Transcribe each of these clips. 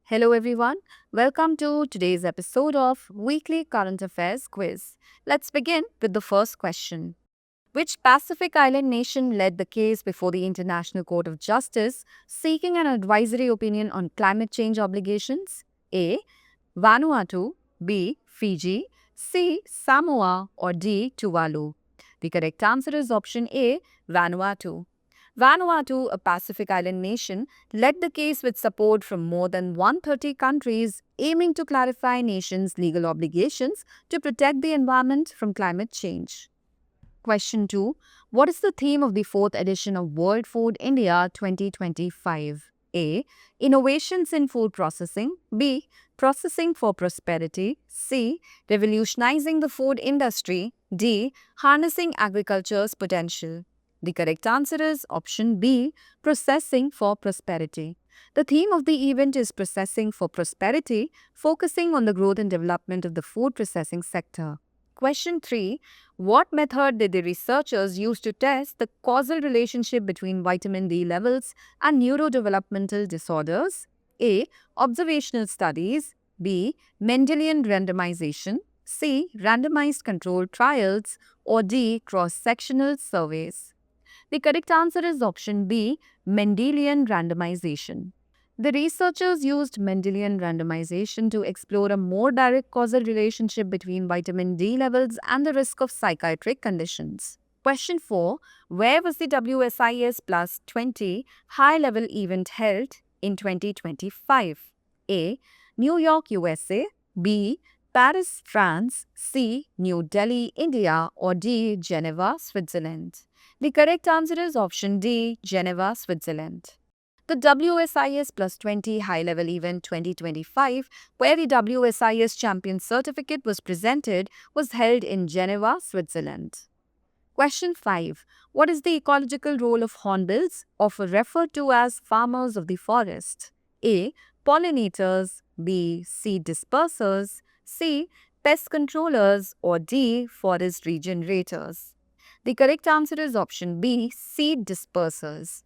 Hello, everyone. Welcome to today's episode of Weekly Current Affairs Quiz. Let's begin with the first question. Which Pacific Island nation led the case before the International Court of Justice seeking an advisory opinion on climate change obligations? A. Vanuatu, B. Fiji, C. Samoa, or D. Tuvalu? The correct answer is option A. Vanuatu. Vanuatu, a Pacific Island nation, led the case with support from more than 130 countries, aiming to clarify nation's legal obligations to protect the environment from climate change. Question 2. What is the theme of the fourth edition of World Food India 2025? A. Innovations in food processing. B. Processing for prosperity. C. Revolutionizing the food industry. D. Harnessing agriculture's potential. The correct answer is option B. Processing for prosperity. The theme of the event is Processing for Prosperity, focusing on the growth and development of the food processing sector. Question 3. What method did the researchers use to test the causal relationship between vitamin D levels and neurodevelopmental disorders? A. Observational studies. B. Mendelian randomization. C. Randomized controlled trials. Or D. Cross-sectional surveys. The correct answer is option B. Mendelian randomization. The researchers used Mendelian randomization to explore a more direct causal relationship between vitamin D levels and the risk of psychiatric conditions. Question 4. Where was the WSIS Plus 20 high-level event held in 2025? A. New York, USA. B. Paris, France. C. New Delhi, India. Or D. Geneva, Switzerland. The correct answer is option D. Geneva, Switzerland. The WSIS Plus 20 High-Level Event 2025, where the WSIS Champion Certificate was presented, was held in Geneva, Switzerland. Question 5. What is the ecological role of hornbills, often referred to as farmers of the forest? A. Pollinators. B. Seed dispersers. C. Pest controllers. Or D. Forest regenerators. The correct answer is option B. Seed dispersers.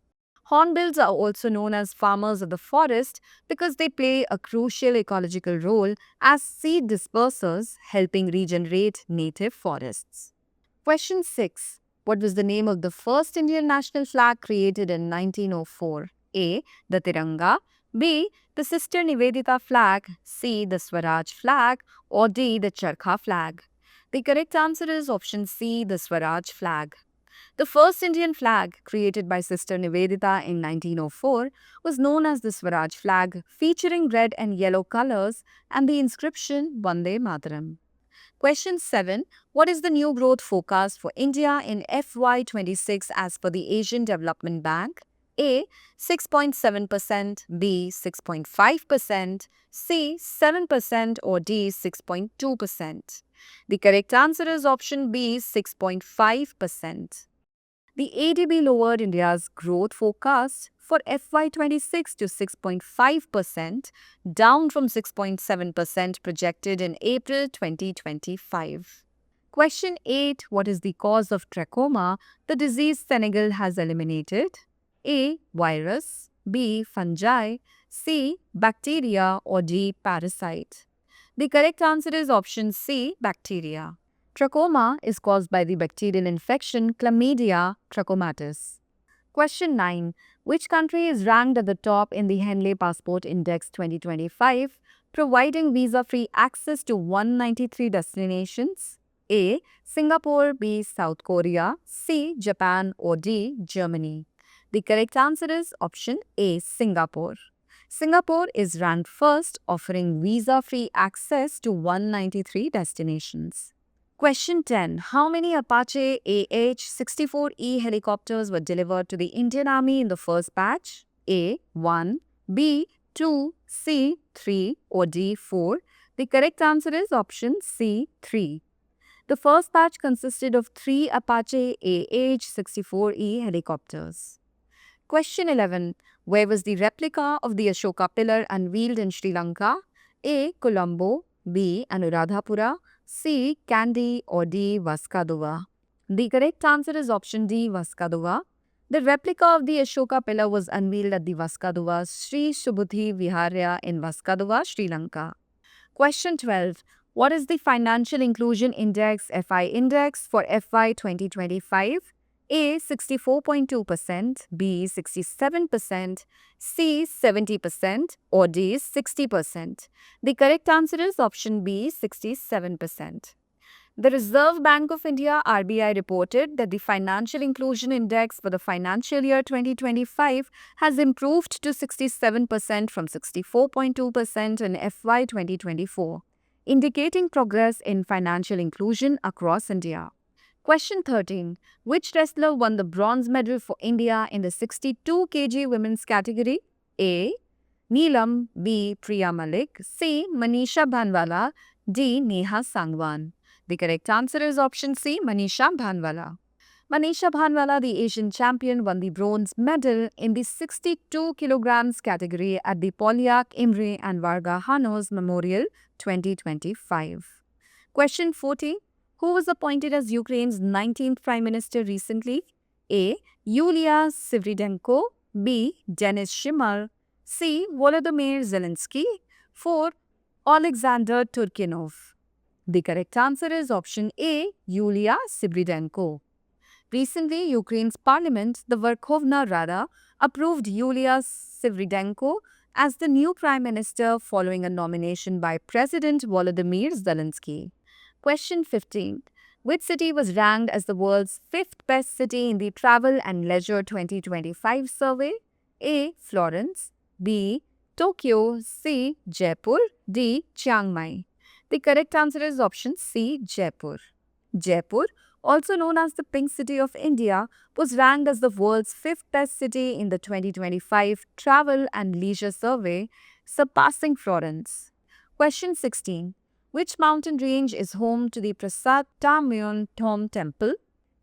Hornbills are also known as farmers of the forest because they play a crucial ecological role as seed dispersers, helping regenerate native forests. Question 6. What was the name of the first Indian national flag created in 1904? A. The Tiranga. B. The Sister Nivedita flag. C. The Swaraj flag. Or D. The Charkha flag. The correct answer is option C. The Swaraj flag. The first Indian flag, created by Sister Nivedita in 1904, was known as the Swaraj flag, featuring red and yellow colors and the inscription Vande Mataram. Question 7. What is the new growth forecast for India in FY26 as per the Asian Development Bank? A. 6.7%, B. 6.5%, C. 7% or D. 6.2%. The correct answer is option B. 6.5%. The ADB lowered India's growth forecast for FY26 to 6.5%, down from 6.7% projected in April 2025. Question 8. What is the cause of trachoma, the disease Senegal has eliminated? A. Virus. B. Fungi. C. Bacteria. Or D. Parasite. The correct answer is option C. Bacteria. Trachoma is caused by the bacterial infection Chlamydia trachomatis. Question 9. Which country is ranked at the top in the Henley Passport Index 2025, providing visa-free access to 193 destinations? A. Singapore. B. South Korea. C. Japan. Or D. Germany. The correct answer is option A. Singapore. Singapore is ranked first, offering visa-free access to 193 destinations. Question 10. How many Apache AH-64E helicopters were delivered to the Indian Army in the first batch? A. 1, B. 2, C. 3 or D. 4. The correct answer is option C. 3. The first batch consisted of 3 Apache AH-64E helicopters. Question 11. Where was the replica of the Ashoka pillar unveiled in Sri Lanka? A. Colombo. B. Anuradhapura. C. Kandy. Or D. Vasco da Gama. The correct answer is option D. Vasco da Gama. The replica of the Ashoka pillar was unveiled at the Vaskaduva Sri Subudhi Viharya in Vaskaduva, Sri Lanka. Question 12. What is the Financial Inclusion Index FI index for FY 2025? A 64.2%, B 67%, C 70%, or D 60%. The correct answer is option B 67%. The Reserve Bank of India RBI reported that the Financial Inclusion Index for the financial year 2025 has improved to 67% from 64.2% in FY 2024, indicating progress in financial inclusion across India. Question 13. Which wrestler won the bronze medal for India in the 62 kg women's category? A. Neelam, B. Priya Malik, C. Manisha Bhanwala, D. Neha Sangwan. The correct answer is option C. Manisha Bhanwala. Manisha Bhanwala, the Asian champion, won the bronze medal in the 62 kilograms category at the Polyak, Imre and Varga Hanos Memorial 2025. Question 40. Who was appointed as Ukraine's 19th Prime Minister recently? A. Yulia Sviridenko, B. Denis Shmyhal, C. Volodymyr Zelensky, 4. Alexander Turchinov. The correct answer is option A. Yulia Sviridenko. Recently, Ukraine's parliament, the Verkhovna Rada, approved Yulia Sviridenko as the new Prime Minister following a nomination by President Volodymyr Zelensky. Question 15. Which city was ranked as the world's 5th best city in the Travel and Leisure 2025 survey? A. Florence, B. Tokyo, C. Jaipur, D. Chiang Mai. The correct answer is option C. Jaipur. Jaipur, also known as the Pink City of India, was ranked as the world's 5th best city in the 2025 Travel and Leisure survey, surpassing Florence. Question 16. Which mountain range is home to the Prasad Tamyon Thom Temple?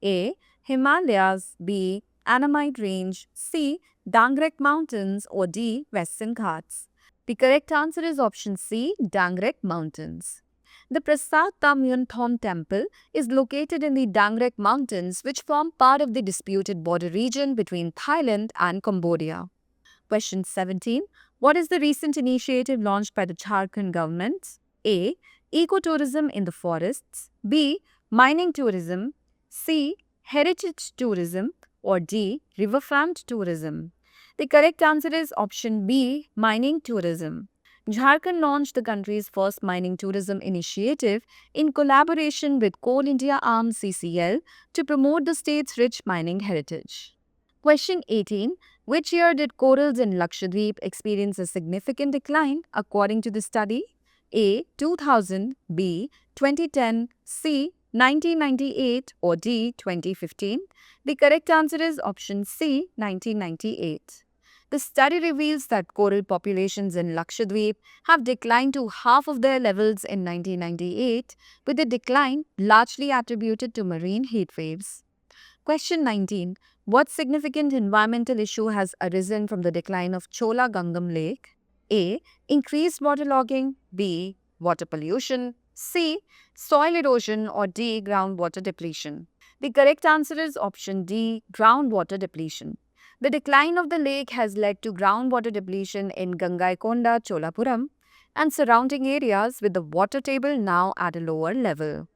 A. Himalayas, B. Annamite Range, C. Dangrek Mountains, or D. Western Ghats. The correct answer is option C. Dangrek Mountains. The Prasad Tamyon Thom Temple is located in the Dangrek Mountains, which form part of the disputed border region between Thailand and Cambodia. Question 17. What is the recent initiative launched by the Jharkhand government? A. Ecotourism in the forests, B. Mining tourism, C. Heritage tourism, or D. Riverfront tourism. The correct answer is option B. Mining tourism. Jharkhand launched the country's first mining tourism initiative in collaboration with Coal India arm CCL to promote the state's rich mining heritage. Question 18. Which year did corals in Lakshadweep experience a significant decline according to the study? A. 2000, B. 2010, C. 1998, or D. 2015. The correct answer is option C. 1998. The study reveals that coral populations in Lakshadweep have declined to half of their levels in 1998, with the decline largely attributed to marine heat waves. Question 19. What significant environmental issue has arisen from the decline of Chola Gangam Lake? A. Increased waterlogging, B. Water pollution, C. Soil erosion, or D. Groundwater depletion. The correct answer is option D. Groundwater depletion. The decline of the lake has led to groundwater depletion in Gangaikonda, Cholapuram and surrounding areas, with the water table now at a lower level.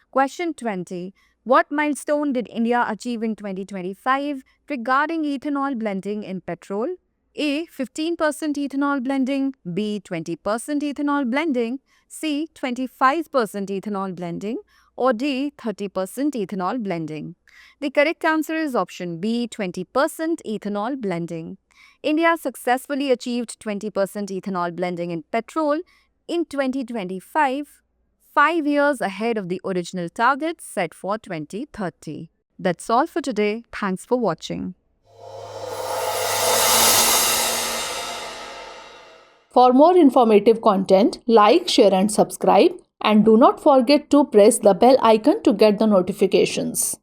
Question 20. What milestone did India achieve in 2025 regarding ethanol blending in petrol? A. 15% ethanol blending, B. 20% ethanol blending, C. 25% ethanol blending, or D. 30% ethanol blending. The correct answer is option B. 20% ethanol blending. India successfully achieved 20% ethanol blending in petrol in 2025, 5 years ahead of the original target set for 2030. That's all for today. Thanks for watching. For more informative content, like, share and subscribe, and do not forget to press the bell icon to get the notifications.